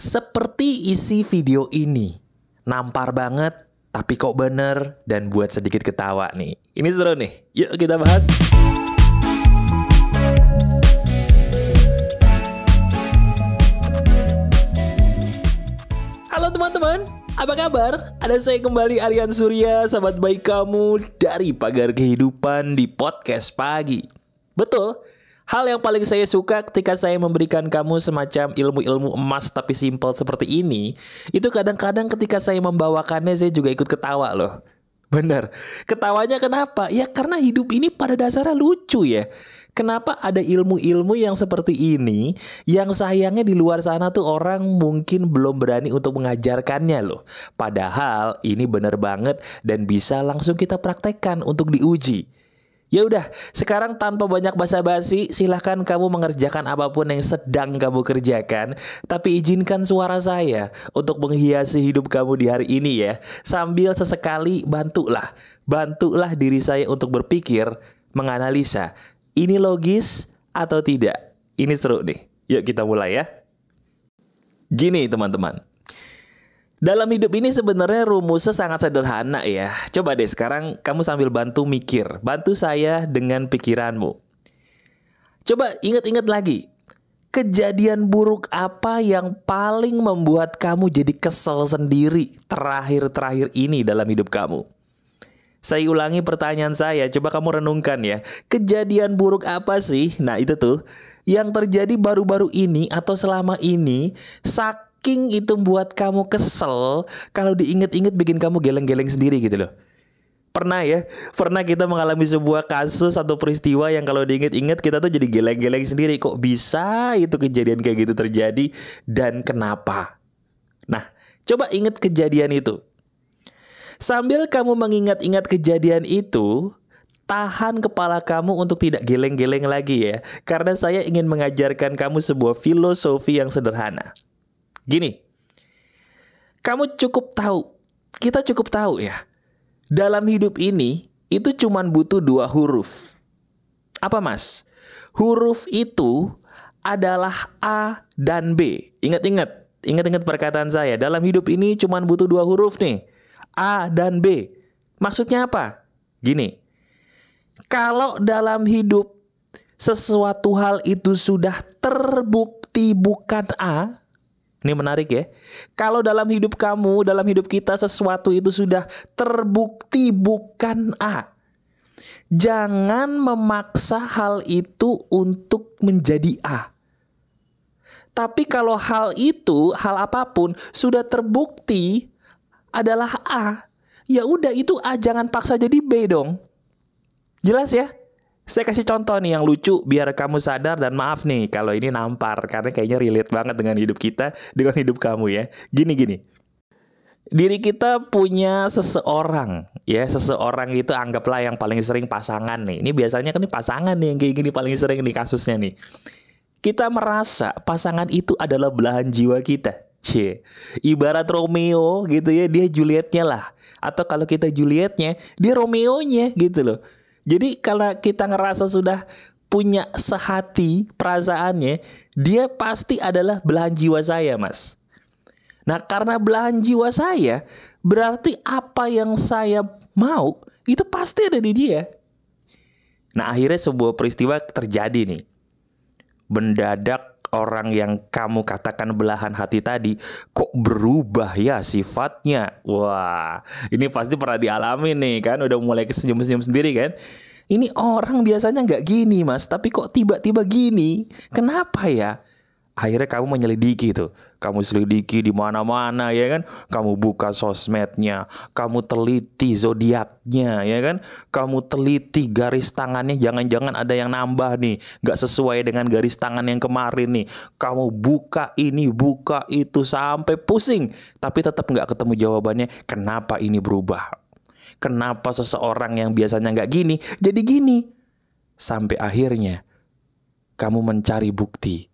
Seperti isi video ini, nampar banget, tapi kok bener, dan buat sedikit ketawa nih. Ini seru nih, yuk kita bahas. Halo teman-teman, apa kabar? Ada saya kembali, Aryan Surya, sahabat baik kamu dari Pagar Kehidupan di Podcast Pagi. Betul, hal yang paling saya suka ketika saya memberikan kamu semacam ilmu-ilmu emas tapi simpel seperti ini, itu kadang-kadang ketika saya membawakannya saya juga ikut ketawa loh. Bener, ketawanya kenapa? Ya karena hidup ini pada dasarnya lucu ya. Kenapa ada ilmu-ilmu yang seperti ini yang sayangnya di luar sana tuh orang mungkin belum berani untuk mengajarkannya loh. Padahal ini bener banget dan bisa langsung kita praktekkan untuk diuji. Ya udah, sekarang tanpa banyak basa-basi, silahkan kamu mengerjakan apapun yang sedang kamu kerjakan. Tapi izinkan suara saya untuk menghiasi hidup kamu di hari ini ya. Sambil sesekali bantulah diri saya untuk berpikir, menganalisa. Ini logis atau tidak? Ini seru nih. Yuk kita mulai ya. Gini teman-teman. Dalam hidup ini sebenarnya rumusnya sangat sederhana ya. Coba deh sekarang kamu sambil bantu mikir. Bantu saya dengan pikiranmu. Coba ingat-ingat lagi. Kejadian buruk apa yang paling membuat kamu jadi kesel sendiri terakhir-terakhir ini dalam hidup kamu? Saya ulangi pertanyaan saya. Coba kamu renungkan ya. Kejadian buruk apa sih? Nah itu tuh. Yang terjadi baru-baru ini atau selama ini. Saking itu buat kamu kesel, kalau diinget-inget bikin kamu geleng-geleng sendiri gitu loh. Pernah ya? Pernah kita mengalami sebuah kasus atau peristiwa yang kalau diinget-inget kita tuh jadi geleng-geleng sendiri. Kok bisa itu kejadian kayak gitu terjadi dan kenapa? Nah, coba inget kejadian itu. Sambil kamu mengingat-ingat kejadian itu, tahan kepala kamu untuk tidak geleng-geleng lagi ya. Karena saya ingin mengajarkan kamu sebuah filosofi yang sederhana. Gini, kita cukup tahu ya, dalam hidup ini itu cuman butuh 2 huruf. Apa mas? Huruf itu adalah A dan B. Ingat perkataan saya. Dalam hidup ini cuman butuh 2 huruf nih, A dan B. Maksudnya apa? Gini, kalau dalam hidup sesuatu hal itu sudah terbukti bukan A. Ini menarik ya. Kalau dalam hidup kamu, dalam hidup kita sesuatu itu sudah terbukti bukan A. Jangan memaksa hal itu untuk menjadi A. Tapi kalau hal itu, hal apapun sudah terbukti adalah A, ya udah itu A, jangan paksa jadi B dong. Jelas ya? Saya kasih contoh nih yang lucu biar kamu sadar dan maaf nih kalau ini nampar karena kayaknya relate banget dengan hidup kita, dengan hidup kamu ya. Gini. Diri kita punya seseorang ya, seseorang itu anggaplah yang paling sering pasangan nih. Ini biasanya kan nih pasangan nih yang kayak gini paling sering nih kasusnya nih. Kita merasa pasangan itu adalah belahan jiwa kita. Ibarat Romeo gitu ya, dia Julietnya lah. Atau kalau kita Julietnya, dia Romeonya gitu loh. Jadi kalau kita ngerasa sudah punya sehati perasaannya, dia pasti adalah belahan jiwa saya, mas. Nah, karena belahan jiwa saya, berarti apa yang saya mau, itu pasti ada di dia. Nah, akhirnya sebuah peristiwa terjadi nih. Mendadak orang yang kamu katakan belahan hati tadi kok berubah ya sifatnya. Wah, ini pasti pernah dialami nih kan. Udah mulai senyum-senyum sendiri kan. Ini orang biasanya nggak gini mas, tapi kok tiba-tiba gini. Kenapa ya? Akhirnya kamu menyelidiki tuh. Kamu selidiki di mana-mana ya kan. Kamu buka sosmednya, kamu teliti zodiaknya ya kan. Kamu teliti garis tangannya, jangan-jangan ada yang nambah nih, nggak sesuai dengan garis tangan yang kemarin nih. Kamu buka ini, buka itu sampai pusing, tapi tetap nggak ketemu jawabannya. Kenapa ini berubah? Kenapa seseorang yang biasanya nggak gini jadi gini? Sampai akhirnya kamu mencari bukti.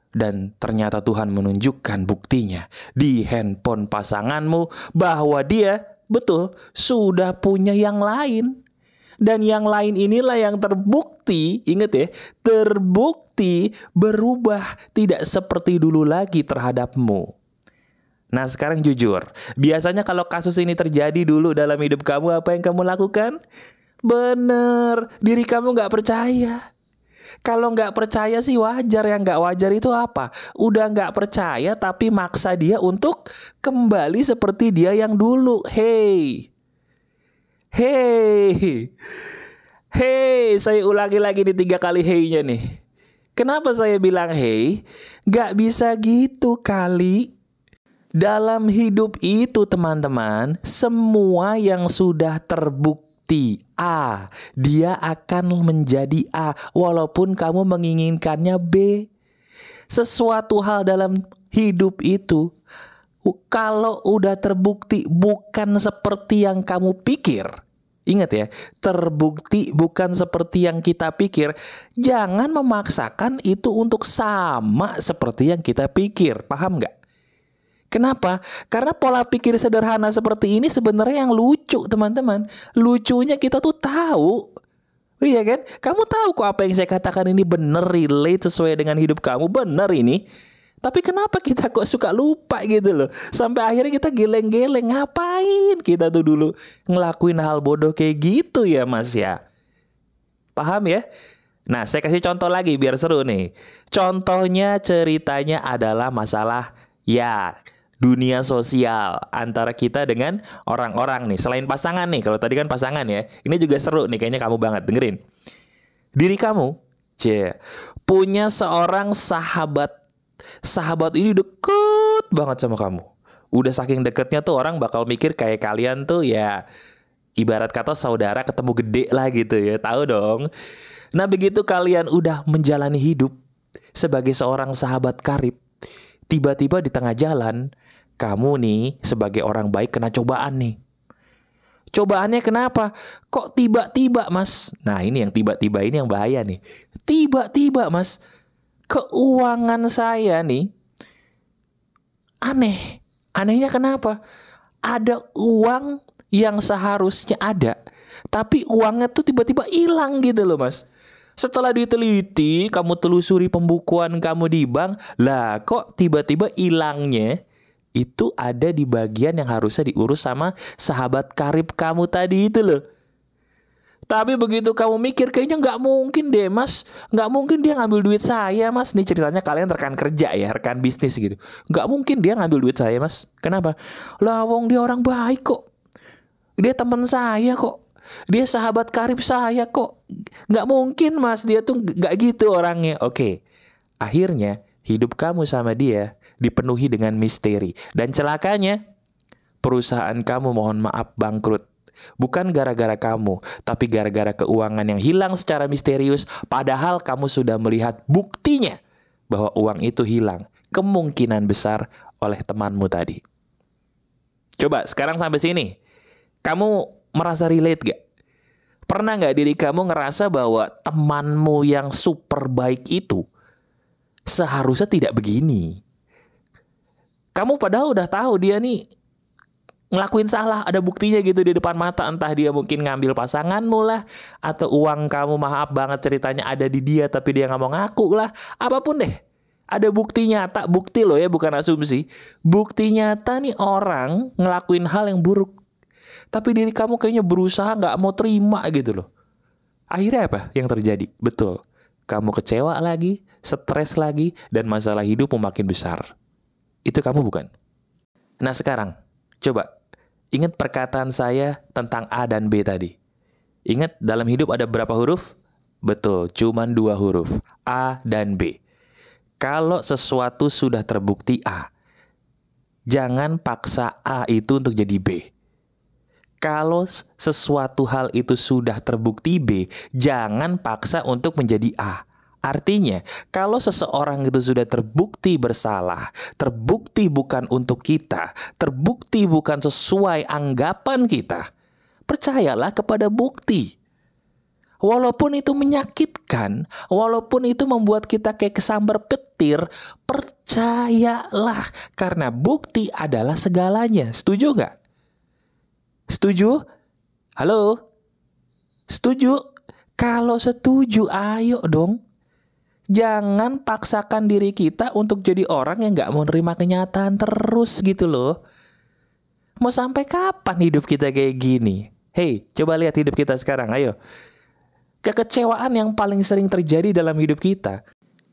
Dan ternyata Tuhan menunjukkan buktinya di handphone pasanganmu bahwa dia betul sudah punya yang lain. Dan yang lain inilah yang terbukti, ingat ya, terbukti berubah tidak seperti dulu lagi terhadapmu. Nah sekarang jujur, biasanya kalau kasus ini terjadi dulu dalam hidup kamu, apa yang kamu lakukan? Bener, diri kamu gak percaya. Kalau nggak percaya sih wajar, yang nggak wajar itu apa? Udah nggak percaya tapi maksa dia untuk kembali seperti dia yang dulu. Hey, saya ulangi lagi nih 3 kali hey-nya nih. Kenapa saya bilang hey? Nggak bisa gitu kali. Dalam hidup itu teman-teman, semua yang sudah terbukti A, dia akan menjadi A walaupun kamu menginginkannya B. Sesuatu hal dalam hidup itu kalau udah terbukti bukan seperti yang kamu pikir, ingat ya, terbukti bukan seperti yang kita pikir, jangan memaksakan itu untuk sama seperti yang kita pikir. Paham nggak? Kenapa? Karena pola pikir sederhana seperti ini sebenarnya yang lucu, teman-teman. Lucunya kita tuh tahu. Iya kan? Kamu tahu kok apa yang saya katakan ini benar, relate sesuai dengan hidup kamu, benar ini. Tapi kenapa kita kok suka lupa gitu loh? Sampai akhirnya kita geleng-geleng. Ngapain kita tuh dulu ngelakuin hal bodoh kayak gitu ya Mas ya? Paham ya? Nah saya kasih contoh lagi biar seru nih. Contohnya ceritanya adalah masalah ya dunia sosial antara kita dengan orang-orang nih. Selain pasangan nih, kalau tadi kan pasangan ya, ini juga seru nih, kayaknya kamu banget dengerin. Diri kamu punya seorang sahabat. Sahabat ini deket banget sama kamu. Udah saking deketnya tuh orang bakal mikir kayak kalian tuh ya ibarat kata saudara ketemu gede lah gitu ya. Tahu dong. Nah begitu kalian udah menjalani hidup sebagai seorang sahabat karib, tiba-tiba di tengah jalan kamu nih sebagai orang baik kena cobaan nih. Cobaannya kenapa? Kok tiba-tiba Mas? Nah ini yang tiba-tiba ini yang bahaya nih. Tiba-tiba Mas, keuangan saya nih aneh. Anehnya kenapa? Ada uang yang seharusnya ada, tapi uangnya tuh tiba-tiba hilang gitu loh Mas. Setelah diteliti, kamu telusuri pembukuan kamu di bank, lah kok tiba-tiba hilangnya itu ada di bagian yang harusnya diurus sama sahabat karib kamu tadi itu loh. Tapi begitu kamu mikir, kayaknya nggak mungkin deh Mas, nggak mungkin dia ngambil duit saya Mas. Nih ceritanya kalian rekan kerja ya, rekan bisnis gitu. Nggak mungkin dia ngambil duit saya Mas. Kenapa? Lah wong dia orang baik kok. Dia teman saya kok. Dia sahabat karib saya kok. Nggak mungkin Mas, dia tuh nggak gitu orangnya. Oke, akhirnya hidup kamu sama dia dipenuhi dengan misteri. Dan celakanya, perusahaan kamu mohon maaf bangkrut. Bukan gara-gara kamu, tapi gara-gara keuangan yang hilang secara misterius. Padahal kamu sudah melihat buktinya bahwa uang itu hilang. Kemungkinan besar oleh temanmu tadi. Coba sekarang sampai sini, kamu merasa relate gak? Pernah gak diri kamu ngerasa bahwa temanmu yang super baik itu seharusnya tidak begini? Kamu padahal udah tahu dia nih ngelakuin salah, ada buktinya gitu di depan mata. Entah dia mungkin ngambil pasanganmu lah, atau uang kamu maaf banget ceritanya ada di dia tapi dia gak mau ngaku lah. Apapun deh, ada bukti nyata. Bukti loh ya, bukan asumsi. Bukti nyata nih orang ngelakuin hal yang buruk, tapi diri kamu kayaknya berusaha gak mau terima gitu loh. Akhirnya apa yang terjadi? Betul, kamu kecewa lagi, stres lagi, dan masalah hidupmu makin besar. Itu kamu bukan? Nah sekarang, coba ingat perkataan saya tentang A dan B tadi. Ingat dalam hidup ada berapa huruf? Betul, cuman 2 huruf, A dan B. Kalau sesuatu sudah terbukti A, jangan paksa A itu untuk jadi B. Kalau sesuatu hal itu sudah terbukti B, jangan paksa untuk menjadi A. Artinya, kalau seseorang itu sudah terbukti bersalah, terbukti bukan untuk kita, terbukti bukan sesuai anggapan kita, percayalah kepada bukti. Walaupun itu menyakitkan, walaupun itu membuat kita kayak kesambar petir, percayalah, karena bukti adalah segalanya. Setuju nggak? Setuju? Halo? Setuju? Kalau setuju, ayo dong. Jangan paksakan diri kita untuk jadi orang yang gak mau nerima kenyataan terus gitu loh. Mau sampai kapan hidup kita kayak gini? Hei, coba lihat hidup kita sekarang, ayo. Kekecewaan yang paling sering terjadi dalam hidup kita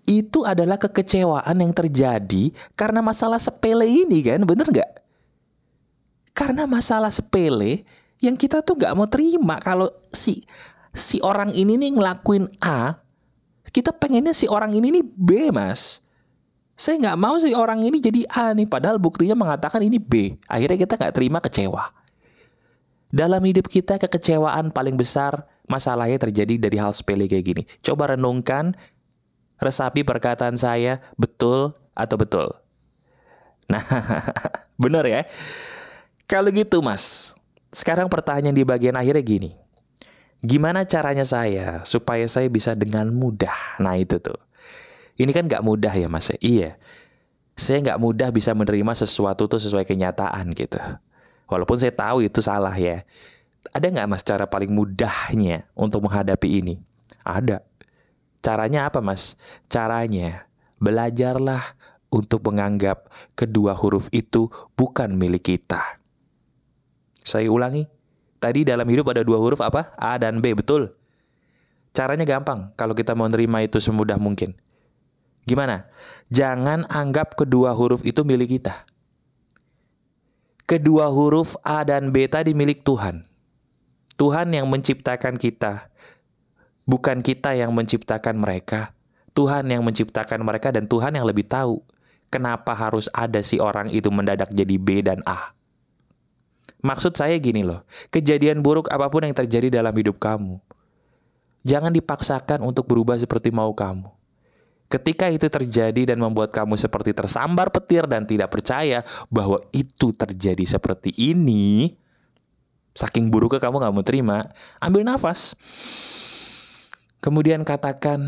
itu adalah kekecewaan yang terjadi karena masalah sepele ini kan, bener gak? Karena masalah sepele yang kita tuh gak mau terima kalau si orang ini nih ngelakuin A, kita pengennya si orang ini nih B, Mas. Saya gak mau si orang ini jadi A nih, padahal buktinya mengatakan ini B. Akhirnya kita gak terima, kecewa. Dalam hidup kita kekecewaan paling besar masalahnya terjadi dari hal sepele kayak gini. Coba renungkan, resapi perkataan saya, betul atau betul? Nah, benar ya? Kalau gitu Mas, sekarang pertanyaan di bagian akhirnya gini. Gimana caranya saya supaya saya bisa dengan mudah? Nah itu tuh. Ini kan gak mudah ya Mas. Iya. Saya gak mudah bisa menerima sesuatu tuh sesuai kenyataan gitu. Walaupun saya tahu itu salah ya. Ada gak Mas cara paling mudahnya untuk menghadapi ini? Ada. Caranya apa Mas? Caranya belajarlah untuk menganggap kedua huruf itu bukan milik kita. Saya ulangi. Tadi dalam hidup ada dua huruf apa? A dan B, betul? Caranya gampang kalau kita mau nerima itu semudah mungkin. Gimana? Jangan anggap kedua huruf itu milik kita. Kedua huruf A dan B tadi milik Tuhan. Tuhan yang menciptakan kita. Bukan kita yang menciptakan mereka. Tuhan yang menciptakan mereka dan Tuhan yang lebih tahu kenapa harus ada si orang itu mendadak jadi B dan A. Maksud saya gini loh, kejadian buruk apapun yang terjadi dalam hidup kamu, jangan dipaksakan untuk berubah seperti mau kamu. Ketika itu terjadi dan membuat kamu seperti tersambar petir dan tidak percaya bahwa itu terjadi seperti ini, saking buruknya kamu gak mau terima, ambil nafas. Kemudian katakan,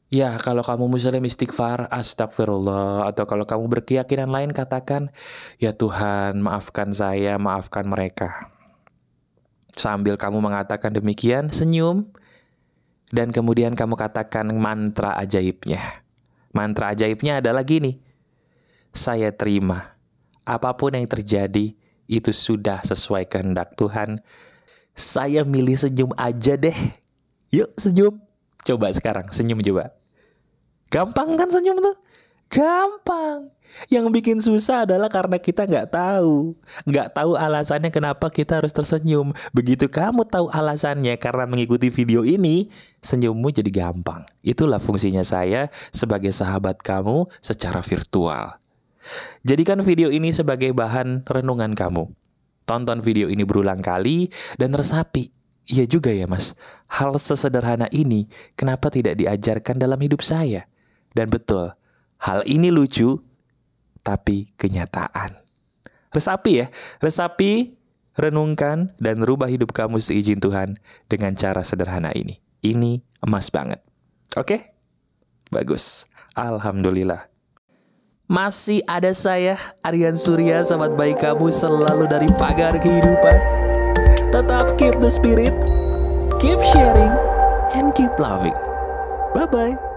ya kalau kamu muslim istighfar, astagfirullah. Atau kalau kamu berkeyakinan lain katakan, ya Tuhan maafkan saya, maafkan mereka. Sambil kamu mengatakan demikian, senyum. Dan kemudian kamu katakan mantra ajaibnya. Mantra ajaibnya adalah gini. Saya terima. Apapun yang terjadi, itu sudah sesuai kehendak Tuhan. Saya milih senyum aja deh. Yuk senyum. Coba sekarang, senyum coba. Gampang kan senyum tuh? Gampang. Yang bikin susah adalah karena kita nggak tahu alasannya kenapa kita harus tersenyum. Begitu kamu tahu alasannya karena mengikuti video ini, senyummu jadi gampang. Itulah fungsinya saya sebagai sahabat kamu secara virtual. Jadikan video ini sebagai bahan renungan kamu. Tonton video ini berulang kali dan resapi. Iya juga ya Mas, hal sesederhana ini kenapa tidak diajarkan dalam hidup saya? Dan betul, hal ini lucu, tapi kenyataan. Resapi ya, resapi, renungkan, dan rubah hidup kamu seizin Tuhan dengan cara sederhana ini. Ini emas banget. Oke? Bagus. Alhamdulillah. Masih ada saya, Aryan Surya, sahabat baik kamu selalu dari pagar kehidupan. Tetap keep the spirit, keep sharing, and keep loving. Bye-bye.